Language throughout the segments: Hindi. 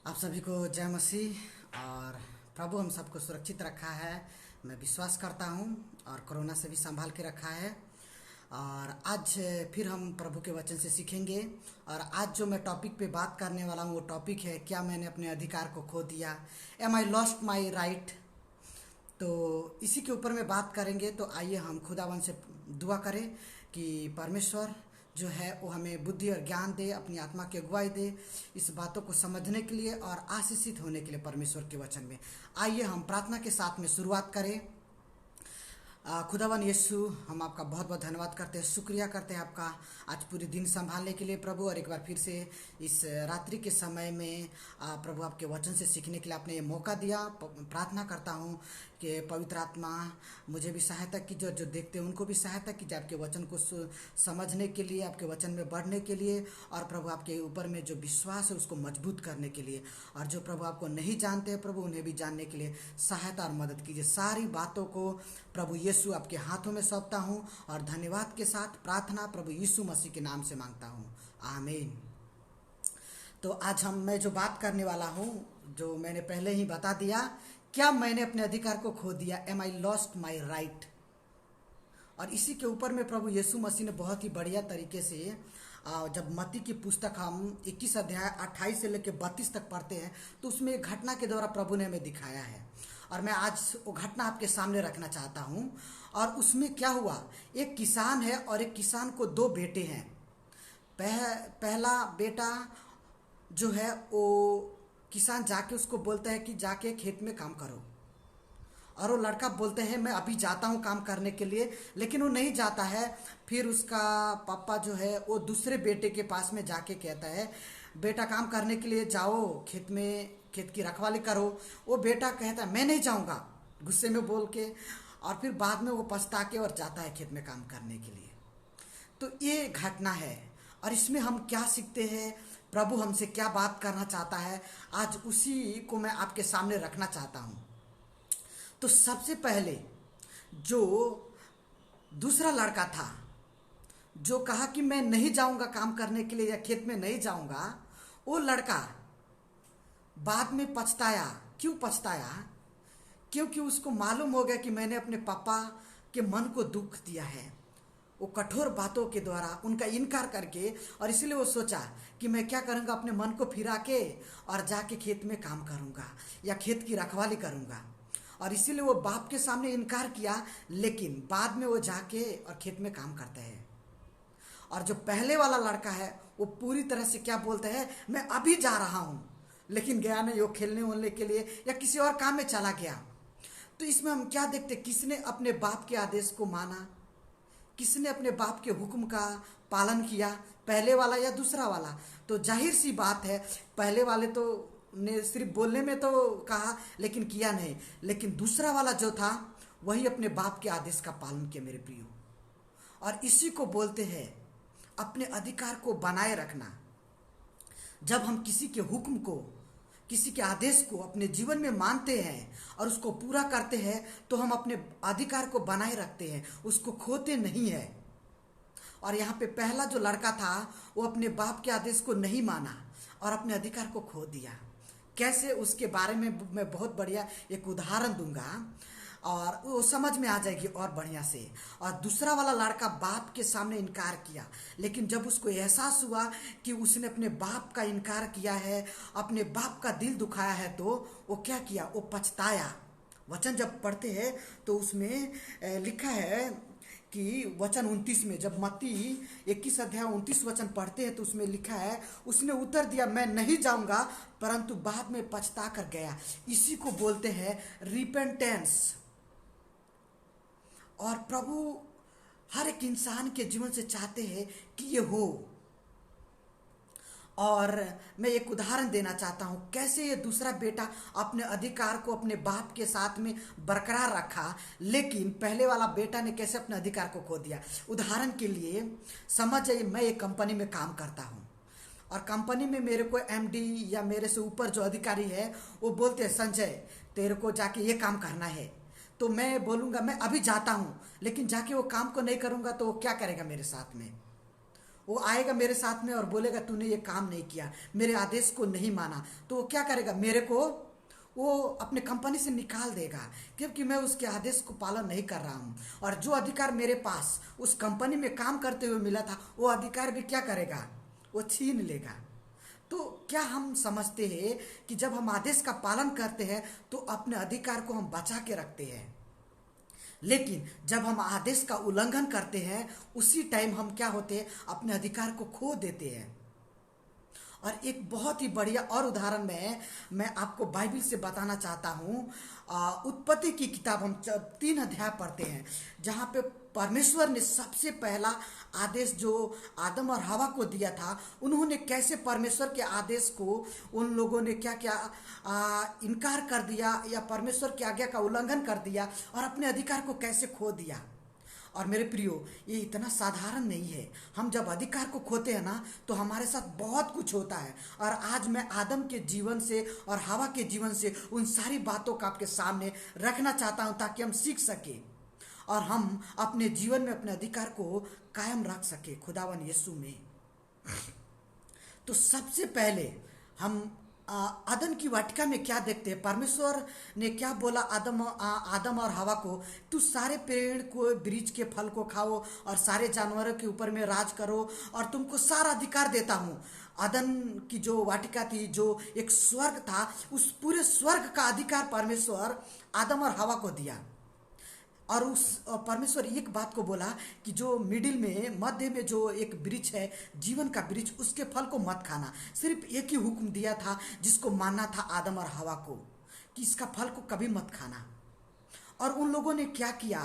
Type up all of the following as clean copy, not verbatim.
आप सभी को जय मसीह। और प्रभु हम सबको सुरक्षित रखा है, मैं विश्वास करता हूँ, और कोरोना से भी संभाल के रखा है। और आज फिर हम प्रभु के वचन से सीखेंगे। और आज जो मैं टॉपिक पे बात करने वाला हूँ वो टॉपिक है, क्या मैंने अपने अधिकार को खो दिया? Am I lost my right? तो इसी के ऊपर में बात करेंगे। तो आइए हम खुदावन से दुआ करें कि परमेश्वर जो है वो हमें बुद्धि और ज्ञान दे, अपनी आत्मा की अगुवाई दे इस बातों को समझने के लिए और आशीषित होने के लिए परमेश्वर के वचन में। आइए हम प्रार्थना के साथ में शुरुआत करें। खुदावन यीशु, हम आपका बहुत बहुत धन्यवाद करते हैं, शुक्रिया करते हैं आपका आज पूरे दिन संभालने के लिए प्रभु, और एक बार फिर से इस रात्रि के समय में प्रभु आपके वचन से सीखने के लिए आपने ये मौका दिया। प्रार्थना करता हूँ कि पवित्र आत्मा मुझे भी सहायता की, जो देखते हैं उनको भी सहायता कीजिए आपके वचन को समझने के लिए, आपके वचन में बढ़ने के लिए, और प्रभु आपके ऊपर में जो विश्वास है उसको मजबूत करने के लिए, और जो प्रभु आपको नहीं जानते हैं प्रभु उन्हें भी जानने के लिए सहायता और मदद कीजिए। सारी बातों को प्रभु यीशु आपके हाथों में सौंपता हूँ और धन्यवाद के साथ प्रार्थना प्रभु यीशु मसीह के नाम से मांगता हूँ, आमीन। तो आज मैं जो बात करने वाला हूँ, जो मैंने पहले ही बता दिया, क्या मैंने अपने अधिकार को खो दिया? Am I lost my right? और इसी के ऊपर में प्रभु यीशु मसीह ने बहुत ही बढ़िया तरीके से, जब मत्ती की पुस्तक हम 21 अध्याय 28 से लेकर 32 तक पढ़ते हैं, तो उसमें एक घटना के द्वारा प्रभु ने हमें दिखाया है, और मैं आज वो घटना आपके सामने रखना चाहता हूँ। और उसमें क्या हुआ, एक किसान है और एक किसान को दो बेटे हैं। पहला बेटा जो है वो किसान जाके उसको बोलता है कि जाके खेत में काम करो, और वो लड़का बोलते हैं मैं अभी जाता हूँ काम करने के लिए, लेकिन वो नहीं जाता है। फिर उसका पापा जो है वो दूसरे बेटे के पास में जाके कहता है बेटा काम करने के लिए जाओ, खेत में खेत की रखवाली करो। वो बेटा कहता है मैं नहीं जाऊँगा, गुस्से में बोल के, और फिर बाद में वो पछता के और जाता है खेत में काम करने के लिए। तो ये घटना है, और इसमें हम क्या सीखते हैं, प्रभु हमसे क्या बात करना चाहता है, आज उसी को मैं आपके सामने रखना चाहता हूँ। तो सबसे पहले जो दूसरा लड़का था जो कहा कि मैं नहीं जाऊंगा काम करने के लिए या खेत में नहीं जाऊंगा, वो लड़का बाद में पछताया। क्यों पछताया? क्योंकि उसको मालूम हो गया कि मैंने अपने पापा के मन को दुख दिया है, वो कठोर बातों के द्वारा उनका इनकार करके, और इसलिए वो सोचा कि मैं क्या करूँगा, अपने मन को फिरा के और जाके खेत में काम करूँगा या खेत की रखवाली करूँगा, और इसीलिए वो बाप के सामने इनकार किया। लेकिन बाद में वो जाके और खेत में काम करता है। और जो पहले वाला लड़का है वो पूरी तरह से क्या बोलता है, मैं अभी जा रहा हूँ, लेकिन गया नहीं, वो खेलने वोलने के लिए या किसी और काम में चला गया। तो इसमें हम क्या देखते, किसने अपने बाप के आदेश को माना, किसने अपने बाप के हुक्म का पालन किया, पहले वाला या दूसरा वाला? तो जाहिर सी बात है पहले वाले तो ने सिर्फ बोलने में तो कहा लेकिन किया नहीं, लेकिन दूसरा वाला जो था वही अपने बाप के आदेश का पालन किया मेरे प्रियो। और इसी को बोलते हैं अपने अधिकार को बनाए रखना। जब हम किसी के हुक्म को, किसी के आदेश को अपने जीवन में मानते हैं और उसको पूरा करते हैं, तो हम अपने अधिकार को बनाए रखते हैं, उसको खोते नहीं है। और यहाँ पे पहला जो लड़का था वो अपने बाप के आदेश को नहीं माना और अपने अधिकार को खो दिया। कैसे, उसके बारे में मैं बहुत बढ़िया एक उदाहरण दूंगा और वो समझ में आ जाएगी और बढ़िया से। और दूसरा वाला लड़का बाप के सामने इनकार किया, लेकिन जब उसको एहसास हुआ कि उसने अपने बाप का इनकार किया है, अपने बाप का दिल दुखाया है, तो वो क्या किया, वो पछताया। वचन जब पढ़ते हैं तो उसमें लिखा है कि वचन 29 में, जब मत्ती 21 अध्याय 29 वचन पढ़ते हैं तो उसमें लिखा है उसने उत्तर दिया मैं नहीं जाऊंगा, परंतु बाद में पछता कर गया। इसी को बोलते हैं रिपेंटेंस। और प्रभु हर एक इंसान के जीवन से चाहते हैं कि ये हो। और मैं एक उदाहरण देना चाहता हूँ कैसे ये दूसरा बेटा अपने अधिकार को अपने बाप के साथ में बरकरार रखा, लेकिन पहले वाला बेटा ने कैसे अपने अधिकार को खो दिया। उदाहरण के लिए समझ जाइए, मैं एक कंपनी में काम करता हूँ और कंपनी में मेरे को एमडी या मेरे से ऊपर जो अधिकारी है वो बोलते हैं संजय तेरे को जाके ये काम करना है, तो मैं बोलूँगा मैं अभी जाता हूँ, लेकिन जाके वो काम को नहीं करूँगा तो वो क्या करेगा मेरे साथ में, वो आएगा मेरे साथ में और बोलेगा तूने ये काम नहीं किया, मेरे आदेश को नहीं माना, तो वो क्या करेगा, मेरे को वो अपने कंपनी से निकाल देगा, क्योंकि मैं उसके आदेश को पालन नहीं कर रहा हूँ। और जो अधिकार मेरे पास उस कंपनी में काम करते हुए मिला था, वो अधिकार भी क्या करेगा, वो छीन लेगा। तो क्या हम समझते हैं कि जब हम आदेश का पालन करते हैं तो अपने अधिकार को हम बचा के रखते हैं, लेकिन जब हम आदेश का उल्लंघन करते हैं उसी टाइम हम क्या होते हैं, अपने अधिकार को खो देते हैं। और एक बहुत ही बढ़िया और उदाहरण मैं आपको बाइबल से बताना चाहता हूँ। उत्पत्ति की किताब हम 3 अध्याय पढ़ते हैं, जहाँ पे परमेश्वर ने सबसे पहला आदेश जो आदम और हवा को दिया था, उन्होंने कैसे परमेश्वर के आदेश को उन लोगों ने क्या क्या इनकार कर दिया या परमेश्वर की आज्ञा का उल्लंघन कर दिया और अपने अधिकार को कैसे खो दिया। और मेरे प्रियो, ये इतना साधारण नहीं है। हम जब अधिकार को खोते हैं ना, तो हमारे साथ बहुत कुछ होता है। और आज मैं आदम के जीवन से और हवा के जीवन से उन सारी बातों को आपके सामने रखना चाहता हूँ, ताकि हम सीख सके और हम अपने जीवन में अपने अधिकार को कायम रख सके खुदावन यीशु में। तो सबसे पहले हम आदम की वाटिका में क्या देखते हैं, परमेश्वर ने क्या बोला आदम और हवा को, तू सारे पेड़ को वृक्ष के फल को खाओ और सारे जानवरों के ऊपर में राज करो और तुमको सारा अधिकार देता हूँ। आदम की जो वाटिका थी, जो एक स्वर्ग था, उस पूरे स्वर्ग का अधिकार परमेश्वर आदम और हवा को दिया। और उस परमेश्वर एक बात को बोला कि जो मिडिल में मध्य में जो एक वृक्ष है, जीवन का वृक्ष, उसके फल को मत खाना। सिर्फ एक ही हुक्म दिया था जिसको मानना था आदम और हवा को, कि इसका फल को कभी मत खाना। और उन लोगों ने क्या किया,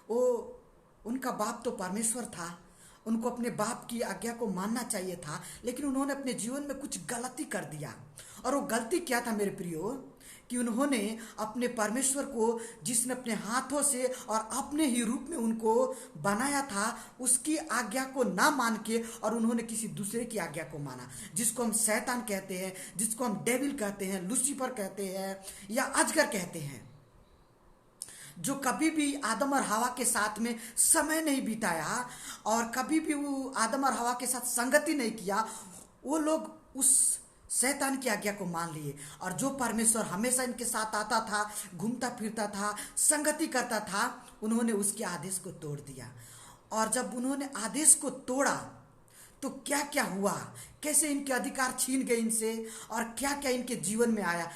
वो उनका बाप तो परमेश्वर था, उनको अपने बाप की आज्ञा को मानना चाहिए था, लेकिन उन्होंने अपने जीवन में कुछ गलती कर दिया। और वो गलती क्या था मेरे प्रियो, कि उन्होंने अपने परमेश्वर को, जिसने अपने हाथों से और अपने ही रूप में उनको बनाया था, उसकी आज्ञा को ना मान के और उन्होंने किसी दूसरे की आज्ञा को माना, जिसको हम शैतान कहते हैं, जिसको हम डेविल कहते हैं, लूसीफर कहते हैं या अजगर कहते हैं, जो कभी भी आदम और हवा के साथ में समय नहीं बिताया और कभी भी वो आदम और हवा के साथ संगति नहीं किया। वो लोग उस शैतान की आज्ञा को मान लिए, और जो परमेश्वर हमेशा इनके साथ आता था, घूमता फिरता था, संगति करता था, उन्होंने उसके आदेश को तोड़ दिया। और जब उन्होंने आदेश को तोड़ा तो क्या क्या हुआ, कैसे इनके अधिकार छीन गए इनसे और क्या क्या इनके जीवन में आया,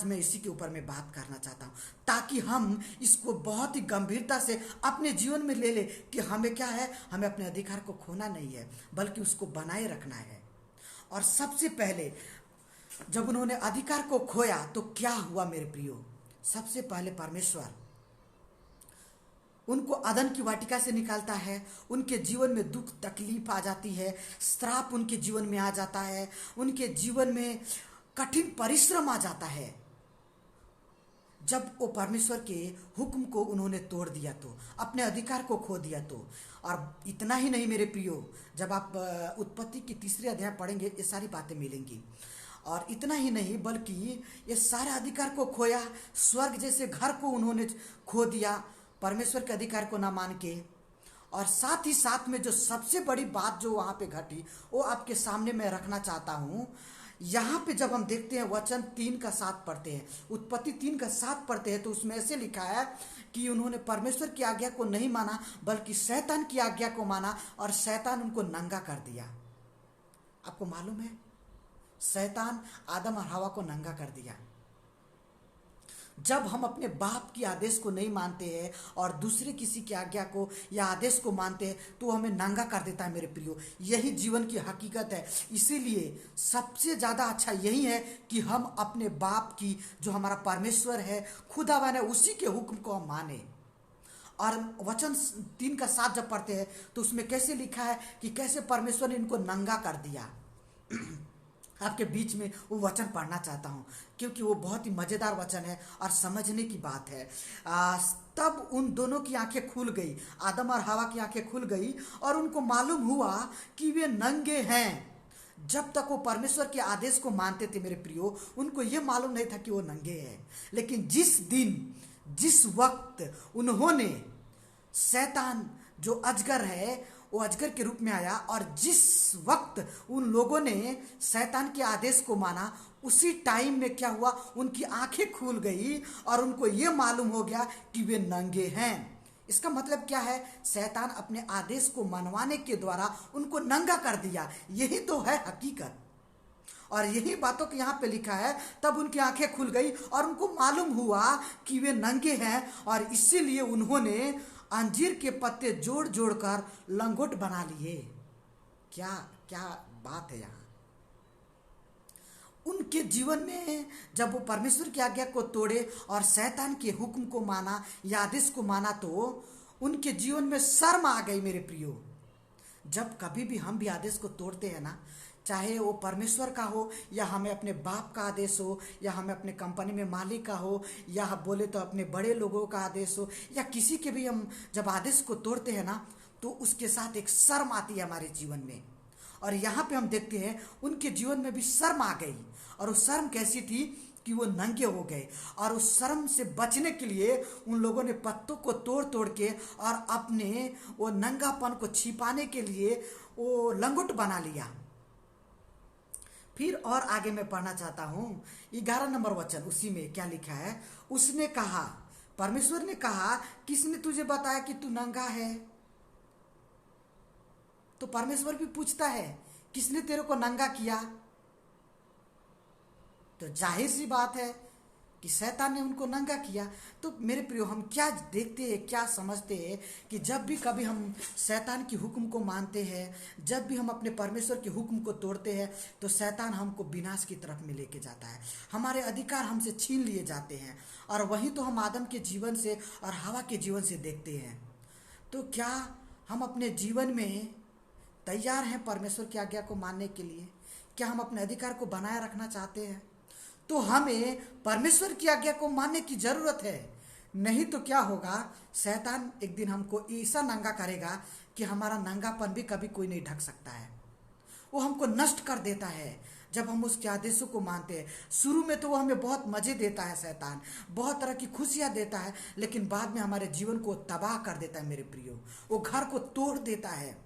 मैं इसी के ऊपर में बात करना चाहता हूँ, ताकि हम इसको बहुत ही गंभीरता से अपने जीवन में ले ले कि हमें क्या है, हमें अपने अधिकार को खोना नहीं है, बल्कि उसको बनाए रखना है। और सबसे पहले जब उन्होंने अधिकार को खोया तो क्या हुआ मेरे प्रियो, सबसे पहले परमेश्वर उनको अदन की वाटिका से निकालता है, उनके जीवन में दुख तकलीफ आ जाती है, श्राप उनके जीवन में आ जाता है, उनके जीवन में कठिन परिश्रम आ जाता है। जब वो परमेश्वर के हुक्म को उन्होंने तोड़ दिया तो, अपने अधिकार को खो दिया तो। और इतना ही नहीं मेरे प्रियो, जब आप उत्पत्ति की 3 अध्याय पढ़ेंगे ये सारी बातें मिलेंगी। और इतना ही नहीं, बल्कि ये सारे अधिकार को खोया, स्वर्ग जैसे घर को उन्होंने खो दिया परमेश्वर के अधिकार को ना मान के। और साथ ही साथ में जो सबसे बड़ी बात जो वहाँ पे घटी, वो आपके सामने मैं रखना चाहता हूँ। यहाँ पे जब हम देखते हैं वचन 3:7 पढ़ते हैं, उत्पत्ति 3:7 पढ़ते हैं, तो उसमें ऐसे लिखा है कि उन्होंने परमेश्वर की आज्ञा को नहीं माना बल्कि शैतान की आज्ञा को माना और शैतान उनको नंगा कर दिया। आपको मालूम है, शैतान आदम और हवा को नंगा कर दिया। जब हम अपने बाप की आदेश को नहीं मानते हैं और दूसरे किसी की आज्ञा को या आदेश को मानते हैं तो हमें नंगा कर देता है मेरे प्रियो। यही जीवन की हकीकत है। इसीलिए सबसे ज़्यादा अच्छा यही है कि हम अपने बाप की, जो हमारा परमेश्वर है, खुदावन है, उसी के हुक्म को हम माने। और वचन 3:7 जब पढ़ते हैं तो उसमें कैसे लिखा है कि कैसे परमेश्वर ने इनको नंगा कर दिया। आपके बीच में वो वचन पढ़ना चाहता हूँ क्योंकि वो बहुत ही मज़ेदार वचन है और समझने की बात है। तब उन दोनों की आंखें खुल गई, आदम और हवा की आंखें खुल गई और उनको मालूम हुआ कि वे नंगे हैं। जब तक वो परमेश्वर के आदेश को मानते थे मेरे प्रियो, उनको ये मालूम नहीं था कि वो नंगे हैं। लेकिन जिस दिन, जिस वक्त उन्होंने शैतान जो अजगर है वो अजगर के रूप में आया, और जिस वक्त उन लोगों ने शैतान के आदेश को माना, उसी टाइम में क्या हुआ, उनकी आंखें खुल गई और उनको ये मालूम हो गया कि वे नंगे हैं। इसका मतलब क्या है, शैतान अपने आदेश को मनवाने के द्वारा उनको नंगा कर दिया। यही तो है हकीकत, और यही बातों को यहाँ पे लिखा है। तब उनकी आंखें खुल गई और उनको मालूम हुआ कि वे नंगे हैं, और इसीलिए उन्होंने अंजीर के पत्ते जोड़ जोड़ कर लंगोट बना लिए। क्या क्या बात है यहाँ। उनके जीवन में जब वो परमेश्वर की आज्ञा को तोड़े और शैतान के हुक्म को माना या आदेश को माना, तो उनके जीवन में शर्म आ गई। मेरे प्रियो, जब कभी भी हम भी आदेश को तोड़ते हैं ना, चाहे वो परमेश्वर का हो, या हमें अपने बाप का आदेश हो, या हमें अपने कंपनी में मालिक का हो, या बोले तो अपने बड़े लोगों का आदेश हो, या किसी के भी हम जब आदेश को तोड़ते हैं ना, तो उसके साथ एक शर्म आती है हमारे जीवन में। और यहाँ पे हम देखते हैं उनके जीवन में भी शर्म आ गई। और वो शर्म कैसी थी कि वो नंगे हो गए, और उस शर्म से बचने के लिए उन लोगों ने पत्तों को तोड़ तोड़ के और अपने वो नंगापन को छिपाने के लिए वो लंगोट बना लिया। फिर और आगे मैं पढ़ना चाहता हूँ 11 नंबर वचन, उसी में क्या लिखा है। उसने कहा, परमेश्वर ने कहा, किसने तुझे बताया कि तू नंगा है? तो परमेश्वर भी पूछता है, किसने तेरे को नंगा किया? तो जाहिर सी बात है कि शैतान ने उनको नंगा किया। तो मेरे प्रियो, हम क्या देखते हैं, क्या समझते हैं कि जब भी कभी हम शैतान की हुक्म को मानते हैं, जब भी हम अपने परमेश्वर के हुक्म को तोड़ते हैं, तो शैतान हमको विनाश की तरफ में लेके जाता है। हमारे अधिकार हमसे छीन लिए जाते हैं, और वही तो हम आदम के जीवन से और हवा के जीवन से देखते हैं। तो क्या हम अपने जीवन में तैयार हैं परमेश्वर की आज्ञा को मानने के लिए? क्या हम अपने अधिकार को बनाए रखना चाहते हैं? तो हमें परमेश्वर की आज्ञा को मानने की जरूरत है। नहीं तो क्या होगा, शैतान एक दिन हमको ऐसा नंगा करेगा कि हमारा नंगापन भी कभी कोई नहीं ढक सकता है। वो हमको नष्ट कर देता है जब हम उसके आदेशों को मानते हैं। शुरू में तो वो हमें बहुत मजे देता है, शैतान बहुत तरह की खुशियां देता है, लेकिन बाद में हमारे जीवन को तबाह कर देता है। मेरे प्रियो, वो घर को तोड़ देता है।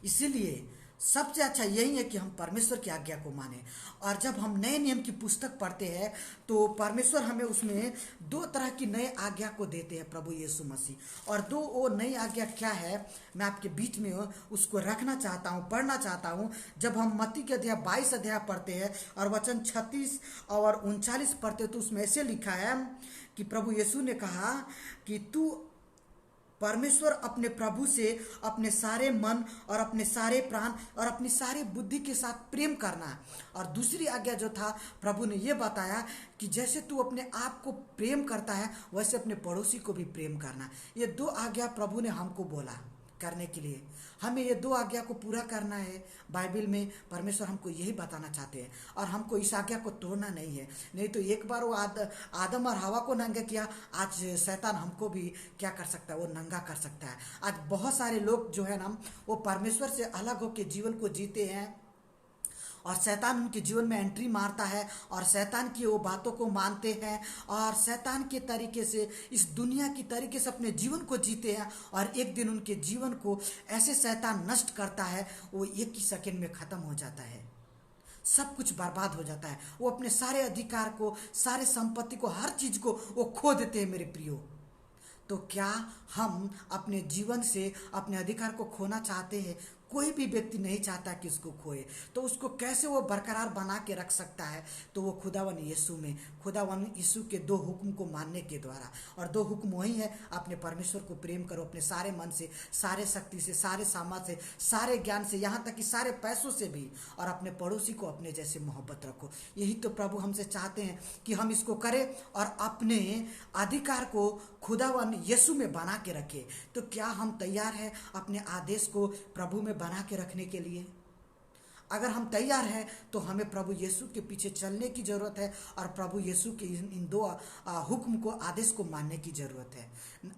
इसीलिए सबसे अच्छा यही है कि हम परमेश्वर की आज्ञा को माने। और जब हम नए नियम की पुस्तक पढ़ते हैं, तो परमेश्वर हमें उसमें 2 तरह की नए आज्ञा को देते हैं, प्रभु यीशु मसीह। और वो नई आज्ञा क्या है, मैं आपके बीच में उसको रखना चाहता हूँ, पढ़ना चाहता हूँ। जब हम मत्ती के अध्याय 22 अध्याय पढ़ते हैं और वचन 36 और 39 पढ़ते हैं, तो उसमें ऐसे लिखा है कि प्रभु यीशु ने कहा कि तू परमेश्वर अपने प्रभु से अपने सारे मन और अपने सारे प्राण और अपनी सारी बुद्धि के साथ प्रेम करना। और दूसरी आज्ञा जो था, प्रभु ने ये बताया कि जैसे तू अपने आप को प्रेम करता है, वैसे अपने पड़ोसी को भी प्रेम करना। ये 2 आज्ञा प्रभु ने हमको बोला करने के लिए। हमें ये 2 आज्ञा को पूरा करना है। बाइबल में परमेश्वर हमको यही बताना चाहते हैं, और हमको इस आज्ञा को तोड़ना नहीं है। नहीं तो एक बार वो आदम और हवा को नंगा किया, आज शैतान हमको भी क्या कर सकता है, वो नंगा कर सकता है। आज बहुत सारे लोग जो है ना, वो परमेश्वर से अलग होकर जीवन को जीते हैं, और शैतान उनके जीवन में एंट्री मारता है, और शैतान की वो बातों को मानते हैं, और शैतान के तरीके से, इस दुनिया की तरीके से अपने जीवन को जीते हैं। और एक दिन उनके जीवन को ऐसे शैतान नष्ट करता है, वो एक ही सेकंड में ख़त्म हो जाता है, सब कुछ बर्बाद हो जाता है। वो अपने सारे अधिकार को, सारे संपत्ति को, हर चीज़ को वो खो देते हैं। मेरे प्रियो, तो क्या हम अपने जीवन से अपने अधिकार को खोना चाहते हैं? कोई भी व्यक्ति नहीं चाहता कि उसको खोए। तो उसको कैसे वो बरकरार बना के रख सकता है? तो वो खुदावन यीशु में, खुदावन यीशु के 2 हुक्म को मानने के द्वारा। और 2 हुक्म वही है, अपने परमेश्वर को प्रेम करो अपने सारे मन से, सारे शक्ति से, सारे सामर्थ से, सारे ज्ञान से, यहाँ तक कि सारे पैसों से भी, और अपने पड़ोसी को अपने जैसे मोहब्बत रखो। यही तो प्रभु हमसे चाहते हैं कि हम इसको करें और अपने अधिकार को खुदावन यीशु में बना के रखें। तो क्या हम तैयार हैं अपने आदेश को प्रभु में बना के रखने के लिए? अगर हम तैयार हैं तो हमें प्रभु यीशु के पीछे चलने की ज़रूरत है, और प्रभु यीशु के इन 2 हुक्म को, आदेश को मानने की ज़रूरत है।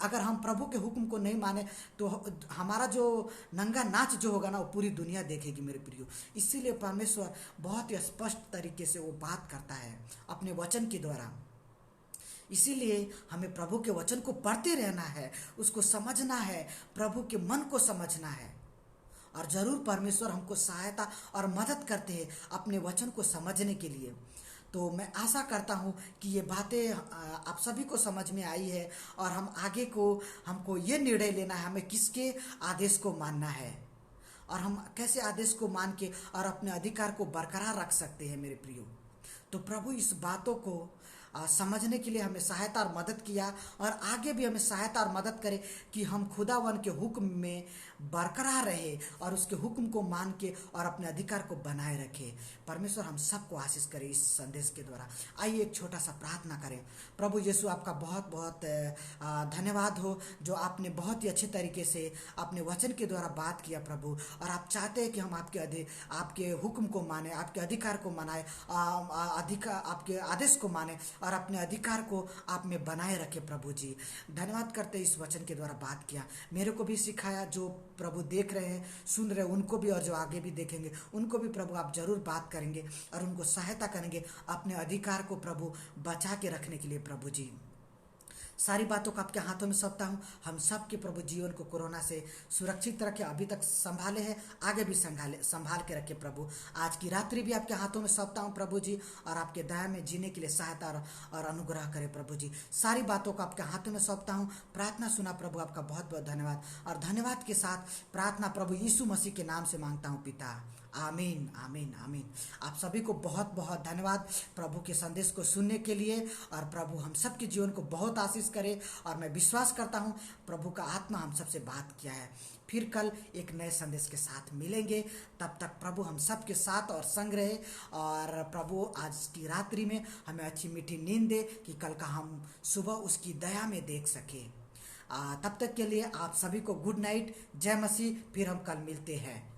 अगर हम प्रभु के हुक्म को नहीं माने, तो हमारा जो नंगा नाच जो होगा ना, वो पूरी दुनिया देखेगी। मेरे प्रियो, इसीलिए परमेश्वर बहुत ही स्पष्ट तरीके से वो बात करता है अपने वचन के द्वारा। इसीलिए हमें प्रभु के वचन को पढ़ते रहना है, उसको समझना है, प्रभु के मन को समझना है। और ज़रूर परमेश्वर हमको सहायता और मदद करते हैं अपने वचन को समझने के लिए। तो मैं आशा करता हूँ कि ये बातें आप सभी को समझ में आई है, और हम आगे को हमको ये निर्णय लेना है हमें किसके आदेश को मानना है, और हम कैसे आदेश को मान के और अपने अधिकार को बरकरार रख सकते हैं मेरे प्रियो। तो प्रभु इस बातों को समझने के लिए हमें सहायता और मदद किया, और आगे भी हमें सहायता और मदद करे कि हम खुदावन के हुक्म में बरकरार रहे और उसके हुक्म को मान के और अपने अधिकार को बनाए रखे। परमेश्वर हम सबको आशीष करे इस संदेश के द्वारा। आइए एक छोटा सा प्रार्थना करें। प्रभु यीशु, आपका बहुत बहुत धन्यवाद हो जो आपने बहुत ही अच्छे तरीके से अपने वचन के द्वारा बात किया प्रभु, और आप चाहते हैं कि हम आपके हुक्म को माने, आपके अधिकार को मनाए, आपके आदेश को माने और अपने अधिकार को आप में बनाए रखे। प्रभु जी धन्यवाद करते इस वचन के द्वारा बात किया, मेरे को भी सिखाया, जो प्रभु देख रहे हैं सुन रहे हैं उनको भी, और जो आगे भी देखेंगे उनको भी प्रभु आप जरूर बात करेंगे और उनको सहायता करेंगे अपने अधिकार को प्रभु बचा के रखने के लिए। प्रभु जी सारी बातों को आपके हाथों में सौंपता हूँ। हम सब के प्रभु जीवन को कोरोना से सुरक्षित रखे, अभी तक संभाले हैं, आगे भी संभाल के रखे प्रभु। आज की रात्रि भी आपके हाथों में सौंपता हूँ प्रभु जी, और आपके दया में जीने के लिए सहायता और अनुग्रह करें प्रभु जी। सारी बातों को आपके हाथों में सौंपता हूँ। प्रार्थना सुना प्रभु, आपका बहुत बहुत धन्यवाद, और धन्यवाद के साथ प्रार्थना प्रभु यीशु मसीह के नाम से मांगता हूँ पिता, आमीन आमीन आमीन। आप सभी को बहुत बहुत धन्यवाद प्रभु के संदेश को सुनने के लिए, और प्रभु हम सब के जीवन को बहुत आशीष करे, और मैं विश्वास करता हूँ प्रभु का आत्मा हम सबसे बात किया है। फिर कल एक नए संदेश के साथ मिलेंगे, तब तक प्रभु हम सब के साथ और संग रहे, और प्रभु आज की रात्रि में हमें अच्छी मीठी नींद दे कि कल का हम सुबह उसकी दया में देख सके। तब तक के लिए आप सभी को गुड नाइट, जय मसीह। फिर हम कल मिलते हैं।